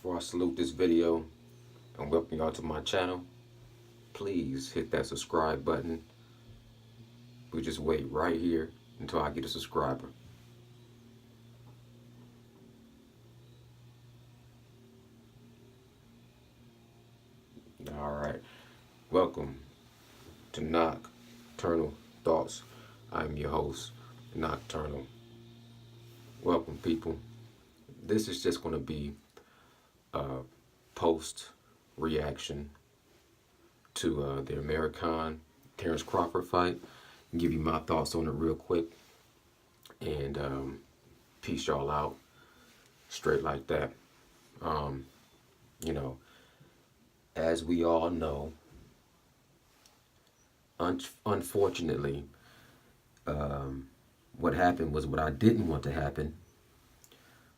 Before I salute this video and welcome y'all to my channel, please hit that subscribe button. We just wait right here until I get a subscriber. Alright, welcome to Nocturnal Thoughts. I'm your host, Nocturnal. Welcome, people. This is just going to be a post reaction to the Amir Khan Terrance Crawford fight. And give you my thoughts on it real quick. And peace y'all out. Straight like that. You know, as we all know, unfortunately, what happened was what I didn't want to happen,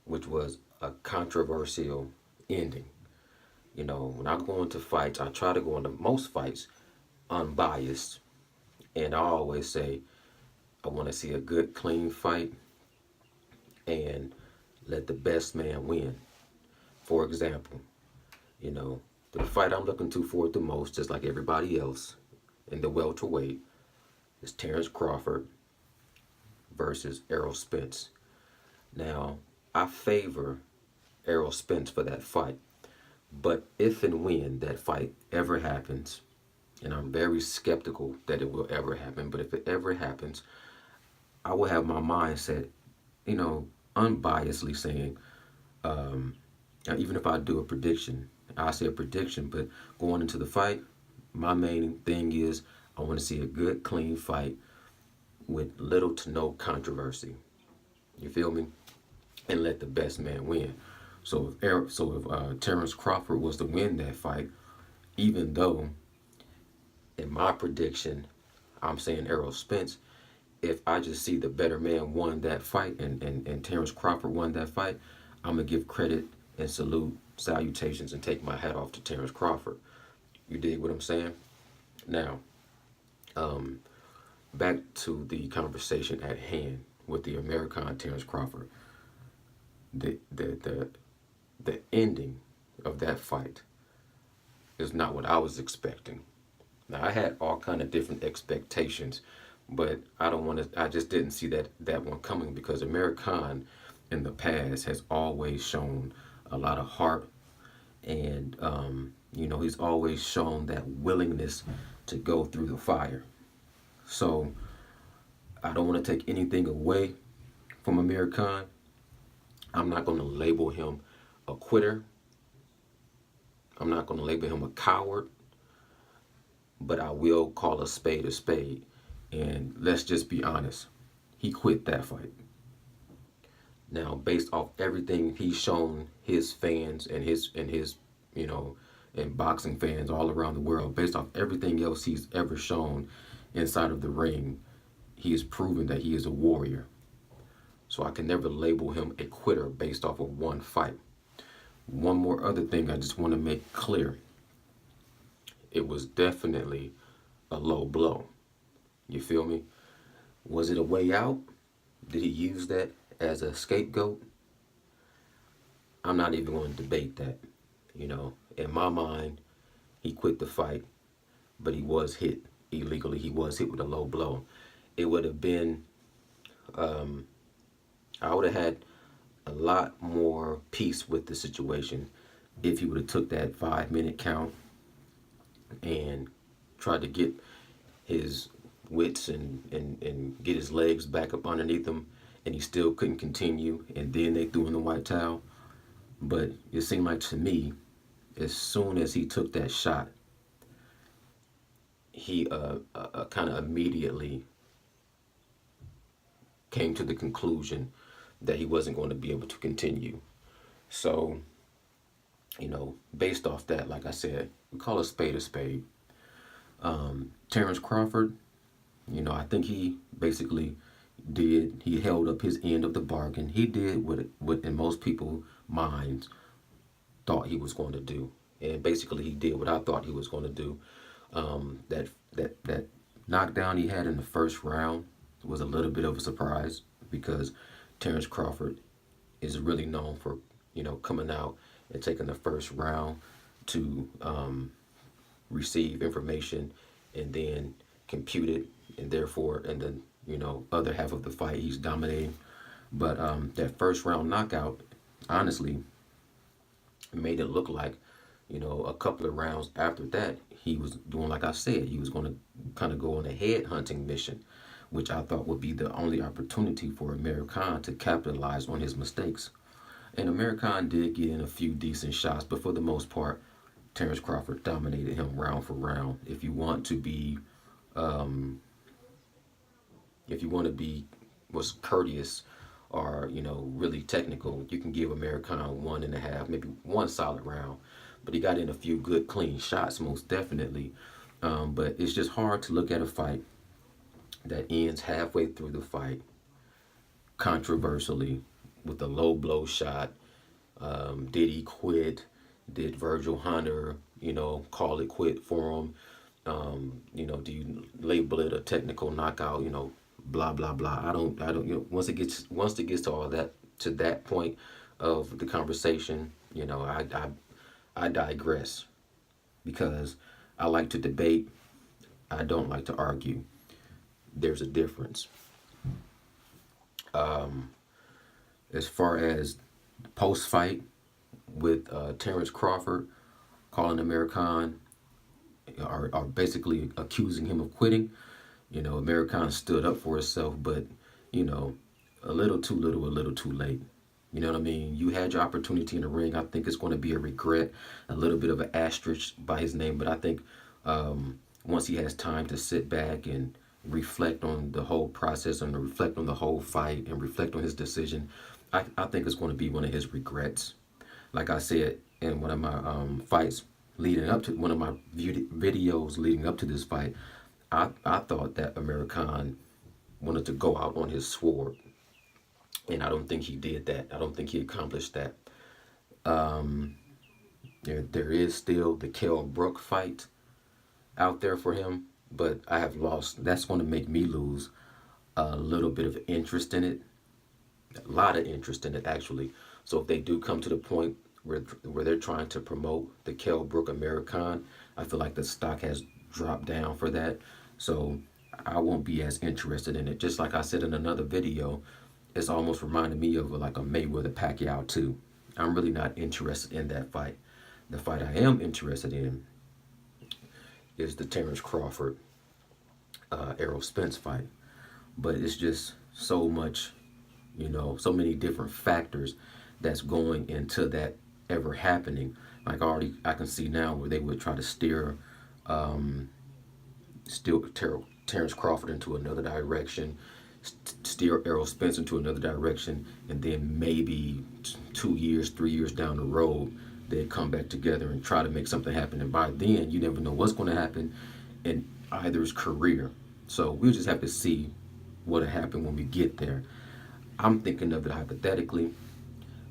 which was a controversial ending. You know, when I go into fights, I try to go into most fights unbiased. And I always say, I want to see a good, clean fight and let the best man win. For example, you know, the fight I'm looking to forward the most, just like everybody else, in the welterweight, is Terrance Crawford versus Spence. Now, I favor Spence for that fight. But if and when that fight ever happens, and I'm very skeptical that it will ever happen, but if it ever happens, I will have my mindset, you know, unbiasedly saying, even if I do a prediction, I say a prediction, but going into the fight, my main thing is I want to see a good, clean fight with little to no controversy. You feel me? And let the best man win. So if Terrance Crawford was to win that fight, even though in my prediction I'm saying Spence, if I just see the better man won that fight and Terrance Crawford won that fight, I'm going to give credit and salute, salutations, and take my hat off to Terrance Crawford. You dig what I'm saying? Now, back to the conversation at hand with the Amir Khan Terrance Crawford. The ending of that fight is not what I was expecting. Now, I had all kind of different expectations, but I just didn't see that one coming, because Amir Khan in the past has always shown a lot of heart, and you know, he's always shown that willingness to go through the fire. So I don't want to take anything away from Amir Khan. I'm not going to label him a quitter. I'm not going to label him a coward. But I will call a spade a spade. And let's just be honest. He quit that fight. Now, based off everything he's shown his fans and his you know, and boxing fans all around the world, based off everything else he's ever shown inside of the ring, he has proven that he is a warrior. So I can never label him a quitter based off of one fight. One more other thing I just want to make clear. It was definitely a low blow. You feel me? Was it a way out? Did he use that as a scapegoat? I'm not even going to debate that. You know, in my mind, he quit the fight, but he was hit illegally. He was hit with a low blow. It would have been, I would have had a lot more peace with the situation if he would have took that 5-minute count and tried to get his wits and get his legs back up underneath him, and he still couldn't continue, and then they threw in the white towel. But it seemed like to me, as soon as he took that shot, he kind of immediately came to the conclusion that he wasn't going to be able to continue. So, you know, based off that, like I said, we call a spade a spade. Terrance Crawford, you know, I think he basically he held up his end of the bargain. He did what in most people's minds thought he was going to do. And basically he did what I thought he was going to do. That knockdown he had in the first round was a little bit of a surprise, because Terrance Crawford is really known for, you know, coming out and taking the first round to receive information and then compute it, and therefore, and then other half of the fight he's dominating. But that first round knockout, honestly, made it look like, a couple of rounds after that, he was doing, like I said, he was going to kind of go on a head hunting mission, which I thought would be the only opportunity for Amir Khan to capitalize on his mistakes. And Amir Khan did get in a few decent shots, but for the most part, Terrance Crawford dominated him round for round. If you want to be was courteous or really technical, you can give Amir Khan 1.5, maybe one solid round. But he got in a few good clean shots, most definitely. But it's just hard to look at a fight that ends halfway through the fight controversially with a low blow shot. Did he quit? Did Virgil Hunter, call it quit for him? Do you label it a technical knockout? Blah blah blah. I don't. Once it gets to all that, to that point of the conversation, I digress, because I like to debate. I don't like to argue. There's a difference. As far as post fight with Terrance Crawford calling Amir Khan, are basically accusing him of quitting. Amir Khan stood up for himself, but a little too little, a little too late. You know what I mean? You had your opportunity in the ring. I think it's going to be a regret, a little bit of an asterisk by his name, but I think once he has time to sit back and reflect on the whole process and reflect on the whole fight and reflect on his decision, I think it's going to be one of his regrets. Like I said in one of my fights leading up to one of my videos leading up to this fight, I thought that Amir Khan wanted to go out on his sword, and I don't think he did that. I don't think he accomplished that. There is still the Kell Brook fight out there for him, but I have lost. That's going to make me lose a little bit of interest in it, a lot of interest in it actually. So if they do come to the point where they're trying to promote the Kell Brook Amir Khan, I feel like the stock has dropped down for that. So I won't be as interested in it. Just like I said in another video, it's almost reminded me of like a Mayweather Pacquiao too. I'm really not interested in that fight. The fight I am interested in is the Terrance Crawford Errol Spence fight. But it's just so much, so many different factors that's going into that ever happening. Like I can see now where they would try to steer Terrance Crawford into another direction, steer Errol Spence into another direction, and then maybe 2 years, 3 years down the road, they'd come back together and try to make something happen. And by then, you never know what's going to happen in either's career. So we'll just have to see what'll happen when we get there. I'm thinking of it hypothetically.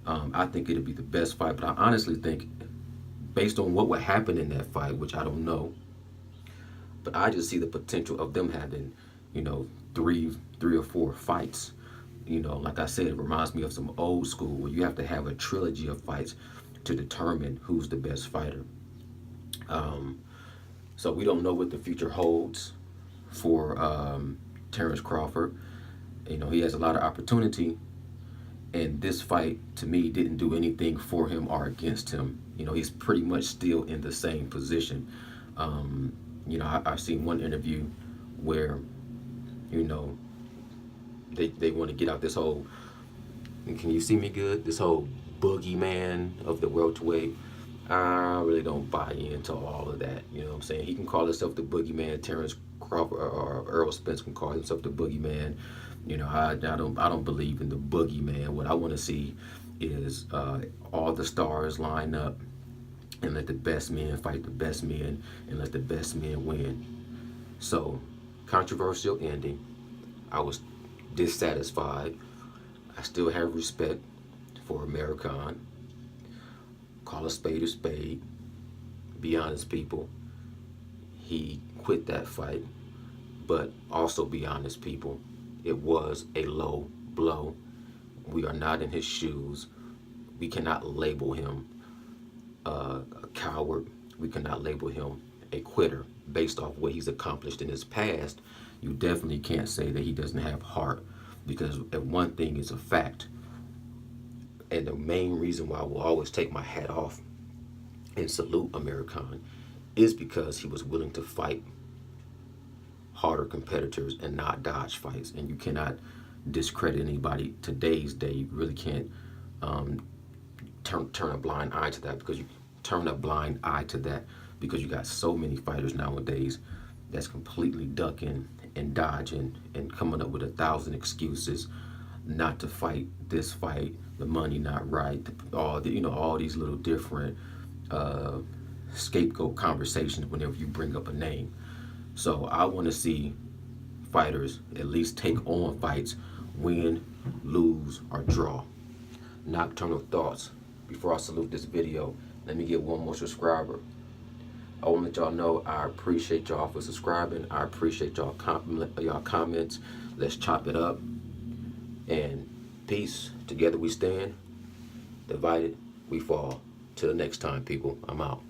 I think it'll be the best fight, but I honestly think, based on what would happen in that fight, which I don't know, but I just see the potential of them having, three or four fights. Like I said, it reminds me of some old school where you have to have a trilogy of fights to determine who's the best fighter. So we don't know what the future holds for Terrance Crawford. He has a lot of opportunity, and this fight to me didn't do anything for him or against him. He's pretty much still in the same position. I've seen one interview where, they want to get out this whole, can you see me good? This whole boogeyman of the welterweight. I really don't buy into all of that. You know what I'm saying? He can call himself the boogeyman. Terrance Crawford or Errol Spence can call himself the boogeyman. I don't believe in the boogeyman. What I want to see is all the stars line up and let the best men fight the best men and let the best men win. So, controversial ending. I was dissatisfied. I still have respect for Amir Khan. Call a spade. Be honest, people. He quit that fight. But also be honest, people. It was a low blow. We are not in his shoes. We cannot label him a coward. We cannot label him a quitter based off what he's accomplished in his past. You definitely can't say that he doesn't have heart, because if one thing is a fact, and the main reason why I will always take my hat off and salute Amir Khan is because he was willing to fight harder competitors and not dodge fights. And you cannot discredit anybody today's day. You really can't turn a blind eye to that, because you turn a blind eye to that because you got so many fighters nowadays that's completely ducking and dodging and coming up with 1,000 excuses not to fight this fight, the money not right, all these little different scapegoat conversations whenever you bring up a name. So I want to see fighters at least take on fights, win, lose, or draw. Nocturnal thoughts. Before I salute this video, let me get one more subscriber. I want to let y'all know I appreciate y'all for subscribing. I appreciate y'all comments. Let's chop it up. And peace. Together we stand. Divided we fall. Till the next time, people. I'm out.